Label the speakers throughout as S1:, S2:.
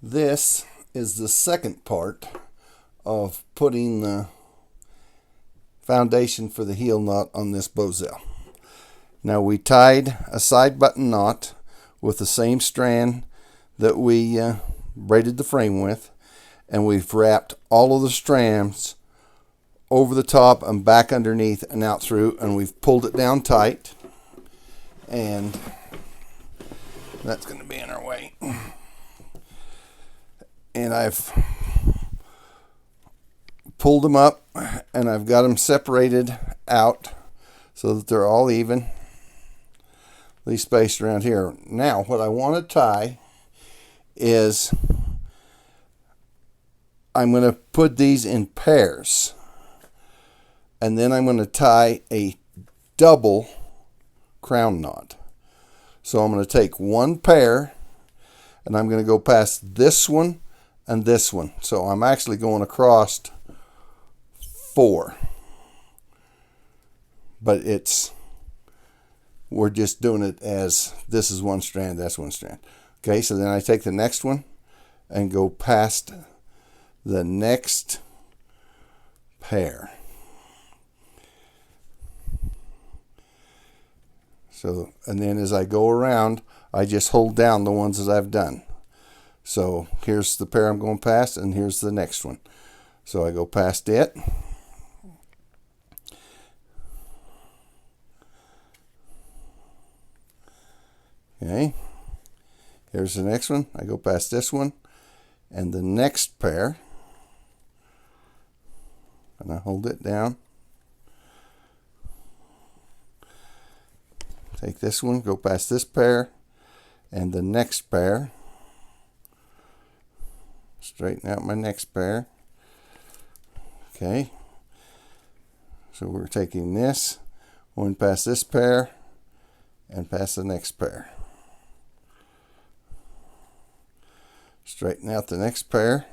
S1: This is the second part of putting the foundation for the heel knot on this bosal. Now we tied a side button knot with the same strand that we braided the frame with, and we've wrapped all of the strands over the top and back underneath and out through, and we've pulled it down tight, and that's going to be in our way. And I've pulled them up and I've got them separated out so that they're all evenly spaced around here. Now what I want to tie is I'm going to put these in pairs, and then I'm going to tie a double crown knot. So I'm going to take one pair and I'm going to go past this one and this one. So I'm actually going across 4. But we're just doing it as this is one strand, that's one strand. Okay, so then I take the next one and go past the next pair. So, and then as I go around, I just hold down the ones that I've done. So here's the pair I'm going past, and here's the next one. So I go past it. Okay. Here's the next one. I go past this one and the next pair. And I hold it down. Take this one, go past this pair and the next pair. Straighten out my next pair. Okay. So we're taking this, going past this pair and past the next pair. Straighten out the next pair.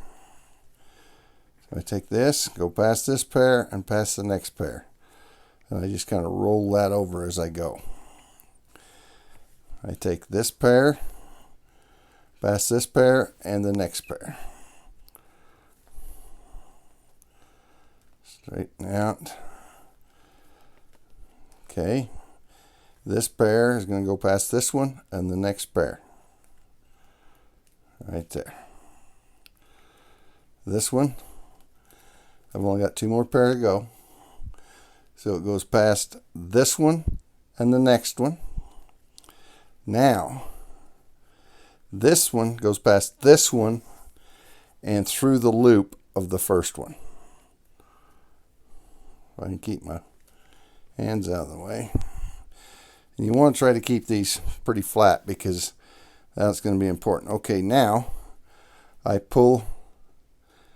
S1: So I take this, go past this pair and past the next pair. And I just kind of roll that over as I go. I take this pair, past this pair and the next pair. Straighten out. Okay. This pair is going to go past this one and the next pair. Right there. This one, I've only got 2 more pair to go. So it goes past this one and the next one. Now, this one goes past this one and through the loop of the first one. If I can keep my hands out of the way. And you want to try to keep these pretty flat because that's going to be important. Okay, now I pull.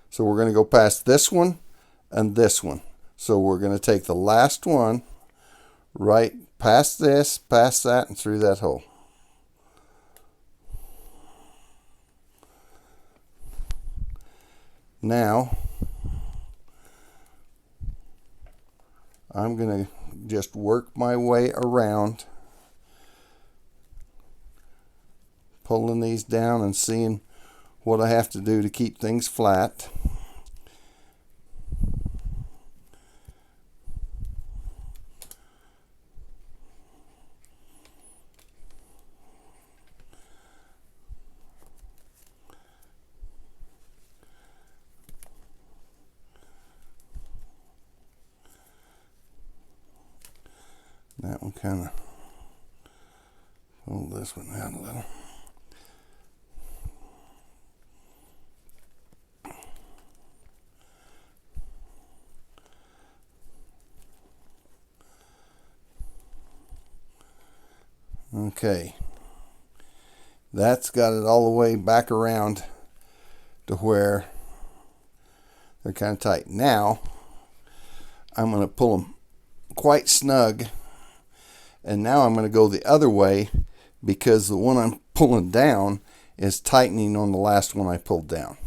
S1: So we're going to go past this one and this one. So we're going to take the last one right past this, past that, and through that hole. Now I'm going to just work my way around, pulling these down and seeing what I have to do to keep things flat. That one kind of pull this one out a little. Okay, that's got it all the way back around to where they're kind of tight. Now I'm going to pull them quite snug, and now I'm going to go the other way because the one I'm pulling down is tightening on the last one I pulled down.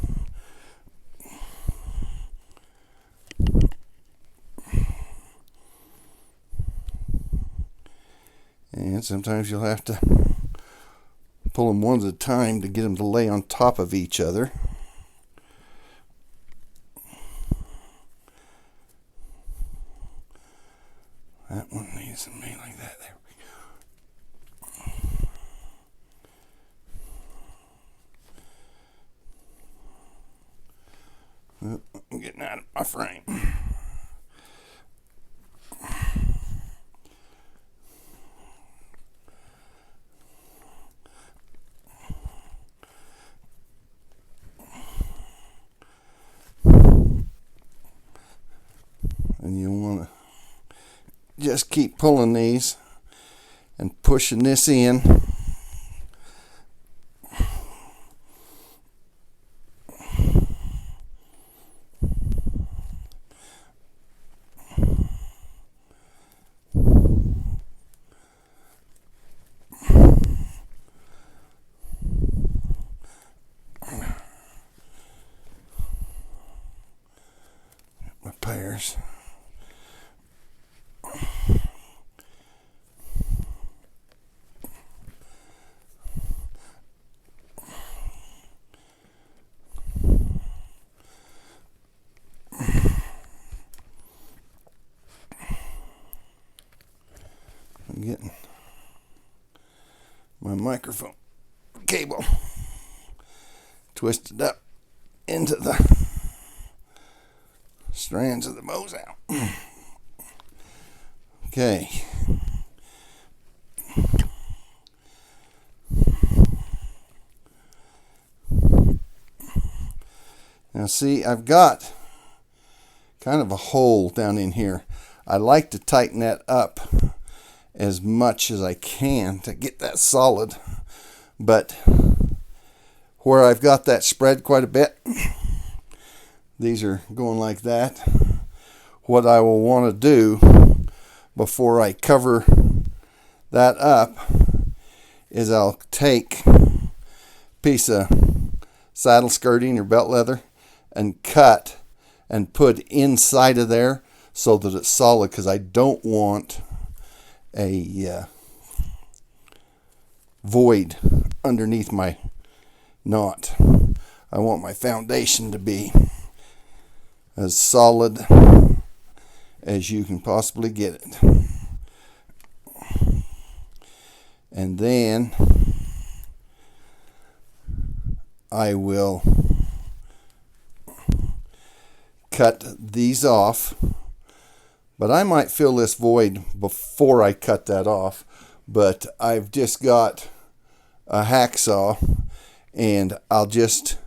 S1: And sometimes you'll have to Pull them one at a time to get them to lay on top of each other. That one needs to be like that. There we go. Oh, I'm getting out of my frame. And you want to just keep pulling these and pushing this in. My pears. I'm getting my microphone cable twisted up into the strands of the bosal. Okay. Now see, I've got kind of a hole down in here. I like to tighten that up as much as I can to get that solid, but where I've got that spread quite a bit, these are going like that. What I will want to do before I cover that up is I'll take a piece of saddle skirting or belt leather and cut and put inside of there so that it's solid, because I don't want a void underneath my knot. I want my foundation to be as solid as you can possibly get it. And then I will cut these off, but I might fill this void before I cut that off. But I've just got a hacksaw and I'll just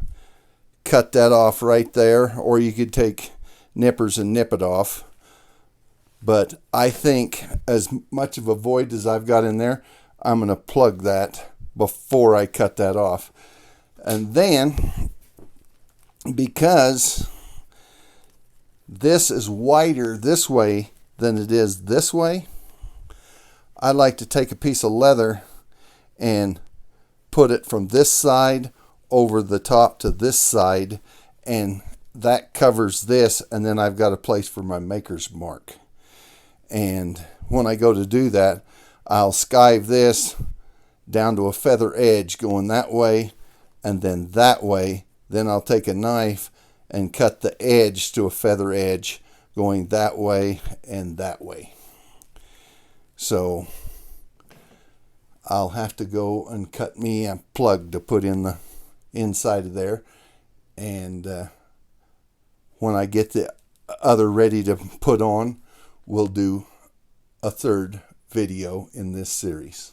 S1: cut that off right there, or you could take nippers and nip it off. But I think as much of a void as I've got in there, I'm going to plug that before I cut that off. And then, because this is wider this way than it is this way, I like to take a piece of leather and put it from this side over the top to this side, and that covers this, and then I've got a place for my maker's mark. And when I go to do that, I'll skive this down to a feather edge going that way and then that way. Then I'll take a knife and cut the edge to a feather edge going that way and that way. So I'll have to go and cut me a plug to put in the inside of there. And when I get the other ready to put on, we'll do a third video in this series.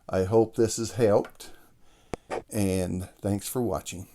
S1: I hope this has helped, and thanks for watching.